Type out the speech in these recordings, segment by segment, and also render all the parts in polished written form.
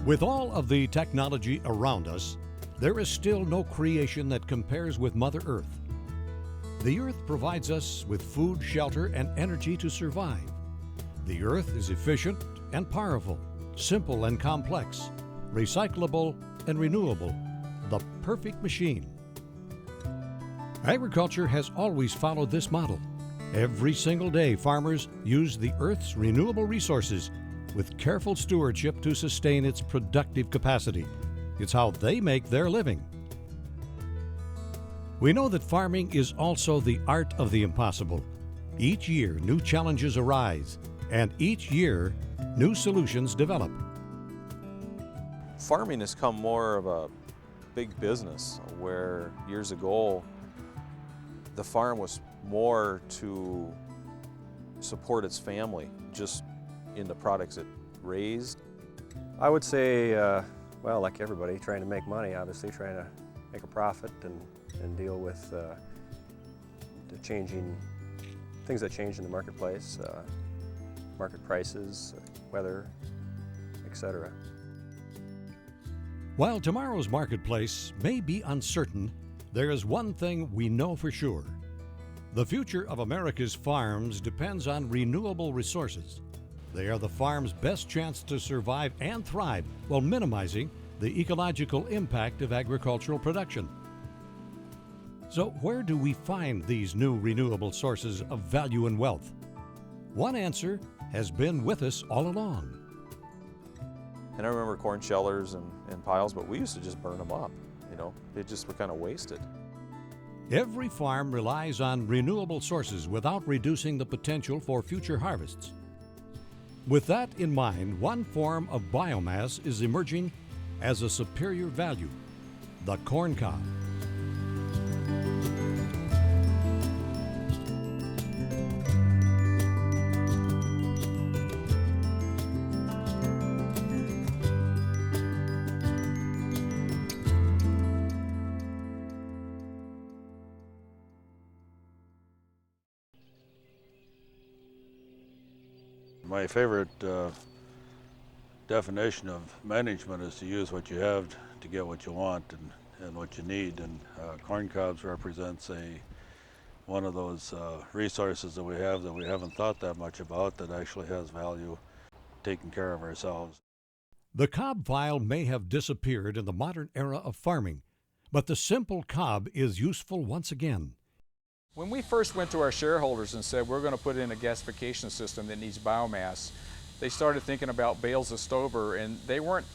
With all of the technology around us, there is still no creation that compares with Mother Earth. The Earth provides us with food, shelter, and energy to survive. The Earth is efficient and powerful, simple and complex, recyclable and renewable, the perfect machine. Agriculture has always followed this model. Every single day, farmers use the Earth's renewable resources with careful stewardship to sustain its productive capacity. It's how they make their living. We know that farming is also the art of the impossible. Each year, new challenges arise, and each year, new solutions develop. Farming has become more of a big business, where years ago, the farm was more to support its family, just in the products it raised. I would say, well, like everybody, trying to make money, obviously, trying to make a profit and deal with the changing things that change in the marketplace, market prices, weather, etc. While tomorrow's marketplace may be uncertain, there is one thing we know for sure. The future of America's farms depends on renewable resources. They are the farm's best chance to survive and thrive while minimizing the ecological impact of agricultural production. So where do we find these new renewable sources of value and wealth? One answer has been with us all along. And I remember corn shellers and piles, but we used to just burn them up. You know, they just were kind of wasted. Every farm relies on renewable sources without reducing the potential for future harvests. With that in mind, one form of biomass is emerging as a superior value: the corn cob. My favorite definition of management is to use what you have to get what you want and what you need. And corn cobs represents one of those resources that we have that we haven't thought that much about, that actually has value, taking care of ourselves. The cob file may have disappeared in the modern era of farming, but the simple cob is useful once again. When we first went to our shareholders and said we're going to put in a gasification system that needs biomass, they started thinking about bales of stover, and they weren't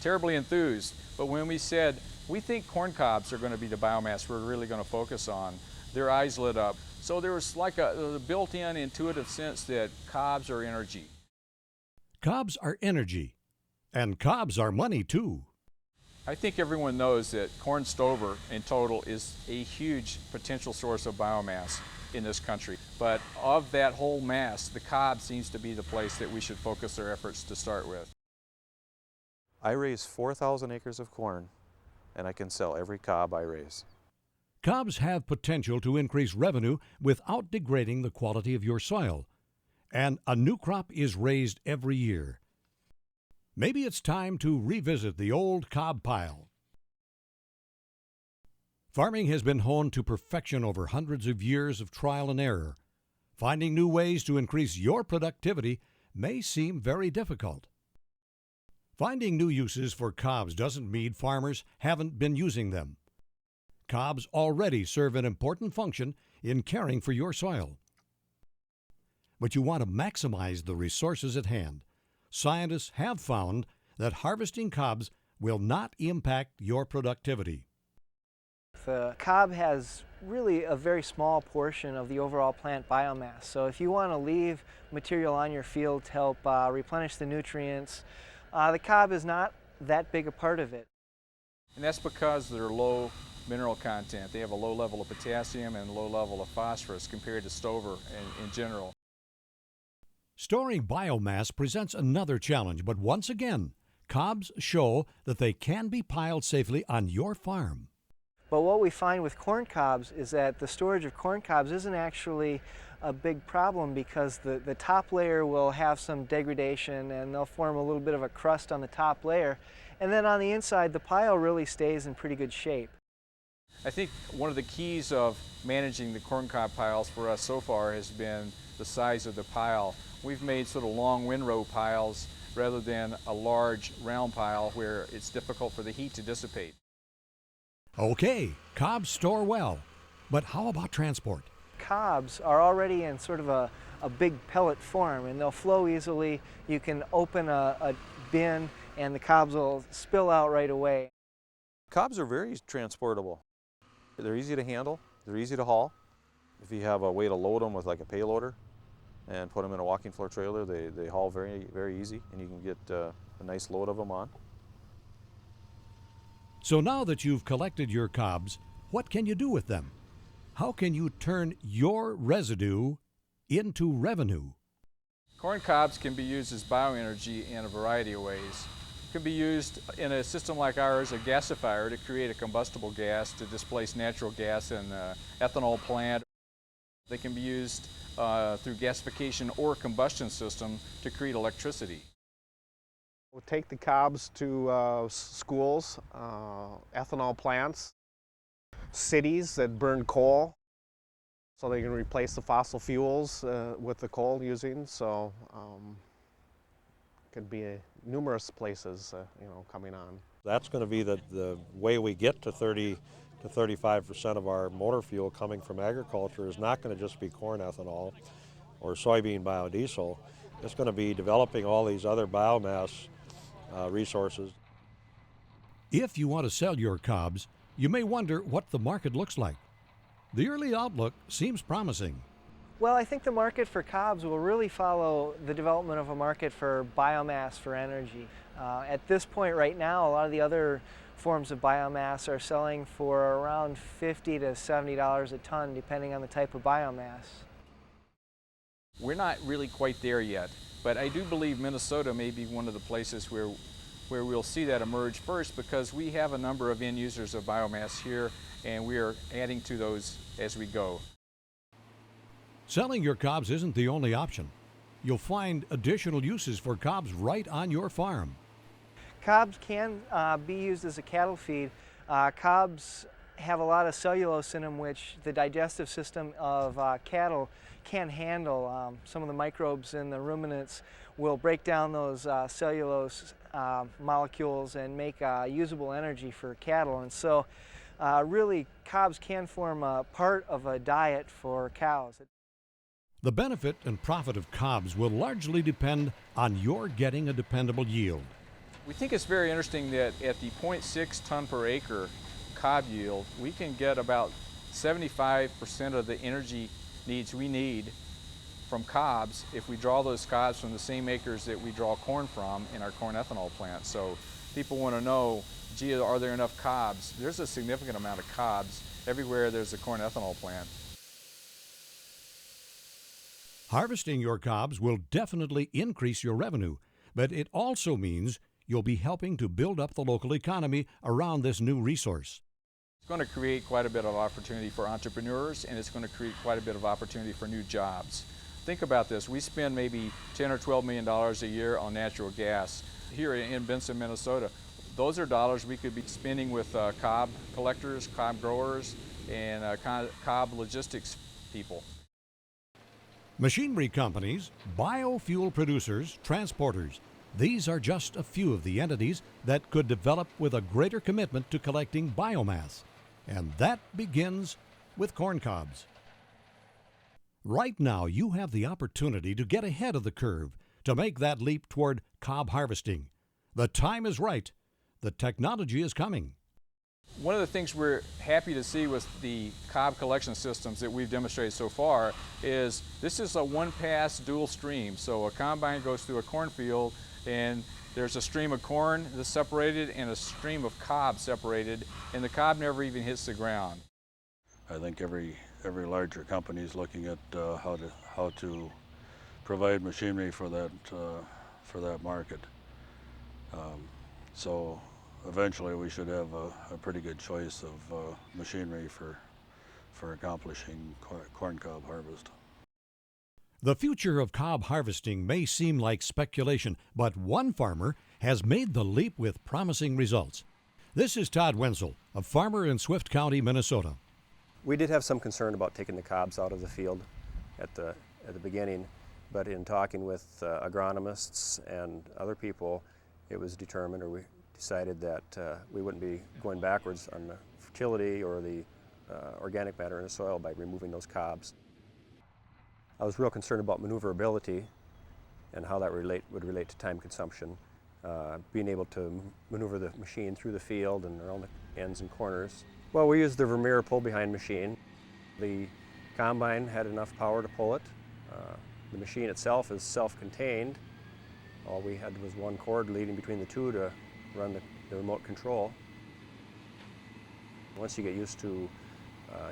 terribly enthused. But when we said we think corn cobs are going to be the biomass we're really going to focus on, their eyes lit up. So there was like a built-in intuitive sense that cobs are energy. Cobs are energy, and cobs are money too. I think everyone knows that corn stover in total is a huge potential source of biomass in this country. But of that whole mass, the cob seems to be the place that we should focus our efforts to start with. I raise 4,000 acres of corn, and I can sell every cob I raise. Cobs have potential to increase revenue without degrading the quality of your soil, and a new crop is raised every year. Maybe it's time to revisit the old cob pile. Farming has been honed to perfection over hundreds of years of trial and error. Finding new ways to increase your productivity may seem very difficult. Finding new uses for cobs doesn't mean farmers haven't been using them. Cobs already serve an important function in caring for your soil. But you want to maximize the resources at hand. Scientists have found that harvesting cobs will not impact your productivity. The cob has really a very small portion of the overall plant biomass. So if you want to leave material on your field to help replenish the nutrients, the cob is not that big a part of it. And that's because they're low mineral content. They have a low level of potassium and low level of phosphorus compared to stover in general. Storing biomass presents another challenge, but once again, cobs show that they can be piled safely on your farm. But what we find with corn cobs is that the storage of corn cobs isn't actually a big problem, because the top layer will have some degradation and they'll form a little bit of a crust on the top layer. And then on the inside, the pile really stays in pretty good shape. I think one of the keys of managing the corncob piles for us so far has been the size of the pile. We've made sort of long windrow piles rather than a large round pile where it's difficult for the heat to dissipate. Okay, cobs store well, but how about transport? Cobs are already in sort of a big pellet form, and they'll flow easily. You can open a bin and the cobs will spill out right away. Cobs are very transportable. They're easy to handle, they're easy to haul. If you have a way to load them with like a payloader and put them in a walking floor trailer, they haul very, very easy, and you can get a nice load of them on. So now that you've collected your cobs, what can you do with them? How can you turn your residue into revenue? Corn cobs can be used as bioenergy in a variety of ways. It can be used in a system like ours, a gasifier, to create a combustible gas to displace natural gas in an ethanol plant. They can be used through gasification or combustion system to create electricity. We'll take the cobs to schools, ethanol plants, cities that burn coal, so they can replace the fossil fuels with the coal using. So could be numerous places, coming on. That's going to be the way we get to 30 to 35% of our motor fuel coming from agriculture is not going to just be corn ethanol or soybean biodiesel. It's going to be developing all these other biomass resources. If you want to sell your cobs, you may wonder what the market looks like. The early outlook seems promising. Well, I think the market for cobs will really follow the development of a market for biomass for energy. At this point right now, a lot of the other forms of biomass are selling for around $50 to $70 a ton, depending on the type of biomass. We're not really quite there yet, but I do believe Minnesota may be one of the places where we'll see that emerge first, because we have a number of end users of biomass here, and we are adding to those as we go. Selling your cobs isn't the only option. You'll find additional uses for cobs right on your farm. Cobs can be used as a cattle feed. Cobs have a lot of cellulose in them, which the digestive system of cattle can't handle. Some of the microbes in the ruminants will break down those cellulose molecules and make usable energy for cattle. And so really, cobs can form a part of a diet for cows. The benefit and profit of cobs will largely depend on your getting a dependable yield. We think it's very interesting that at the 0.6 ton per acre cob yield, we can get about 75% of the energy needs we need from cobs if we draw those cobs from the same acres that we draw corn from in our corn ethanol plant. So people want to know, gee, are there enough cobs? There's a significant amount of cobs everywhere there's a corn ethanol plant. Harvesting your cobs will definitely increase your revenue, but it also means you'll be helping to build up the local economy around this new resource. It's going to create quite a bit of opportunity for entrepreneurs, and it's going to create quite a bit of opportunity for new jobs. Think about this. We spend maybe $10 or $12 million a year on natural gas here in Benson, Minnesota. Those are dollars we could be spending with cob collectors, cob growers, and cob logistics people. Machinery companies, biofuel producers, transporters. These are just a few of the entities that could develop with a greater commitment to collecting biomass. And that begins with corn cobs. Right now, you have the opportunity to get ahead of the curve, to make that leap toward cob harvesting. The time is right. The technology is coming. One of the things we're happy to see with the cob collection systems that we've demonstrated so far is this is a one-pass dual stream. So a combine goes through a cornfield, and there's a stream of corn that's separated and a stream of cob separated, and the cob never even hits the ground. I think every larger company is looking at how to provide machinery for that market. So eventually we should have a pretty good choice of machinery for accomplishing corn cob harvest. The future of cob harvesting may seem like speculation, but one farmer has made the leap with promising results. This is Todd Wenzel, a farmer in Swift County, Minnesota. We did have some concern about taking the cobs out of the field at the beginning, but in talking with agronomists and other people, it was determined, or we decided that we wouldn't be going backwards on the fertility or the organic matter in the soil by removing those cobs. I was real concerned about maneuverability and how that would relate to time consumption. Being able to maneuver the machine through the field and around the ends and corners. Well, we used the Vermeer pull-behind machine. The combine had enough power to pull it. The machine itself is self-contained. All we had was one cord leading between the two to run the remote control. Once you get used to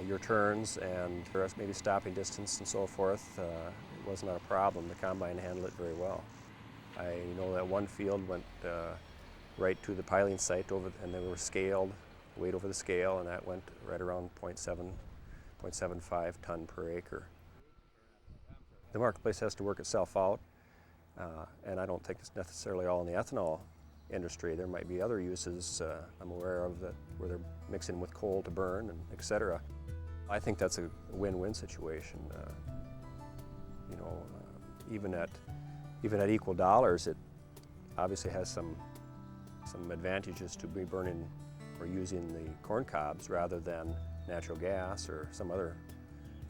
your turns and maybe stopping distance and so forth, it was not a problem. The combine handled it very well. I know that one field went right to the piling site and they were scaled, weighed over the scale, and that went right around 0.75 ton per acre. The marketplace has to work itself out, and I don't think it's necessarily all in the ethanol industry. There might be other uses I'm aware of where they're mixing with coal to burn, and et cetera. I think that's a win-win situation. Even at equal dollars, it obviously has some advantages to be burning or using the corn cobs rather than natural gas or some other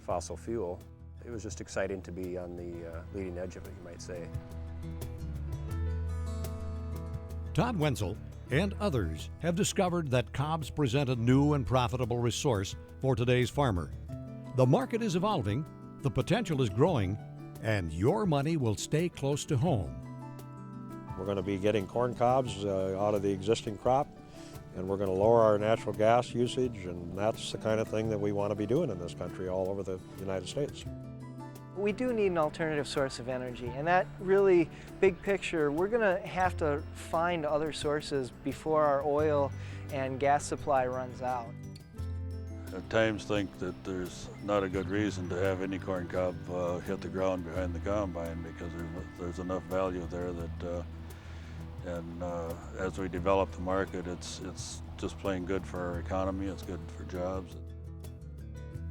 fossil fuel. It was just exciting to be on the leading edge of it, you might say. Todd Wenzel and others have discovered that cobs present a new and profitable resource for today's farmer. The market is evolving, the potential is growing, and your money will stay close to home. We're going to be getting corn cobs out of the existing crop, and we're going to lower our natural gas usage, and that's the kind of thing that we want to be doing in this country all over the United States. We do need an alternative source of energy, and that really, big picture, we're going to have to find other sources before our oil and gas supply runs out. At times think that there's not a good reason to have any corn cob hit the ground behind the combine, because there's enough value there that, as we develop the market, it's just plain good for our economy, it's good for jobs.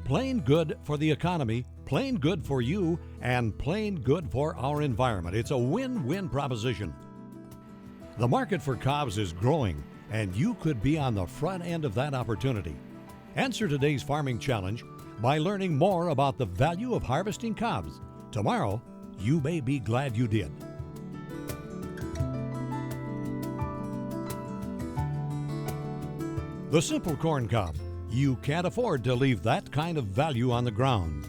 Plain good for the economy, plain good for you, and plain good for our environment. It's a win-win proposition. The market for cobs is growing, and you could be on the front end of that opportunity. Answer today's farming challenge by learning more about the value of harvesting cobs. Tomorrow, you may be glad you did. The simple corn cob. You can't afford to leave that kind of value on the ground.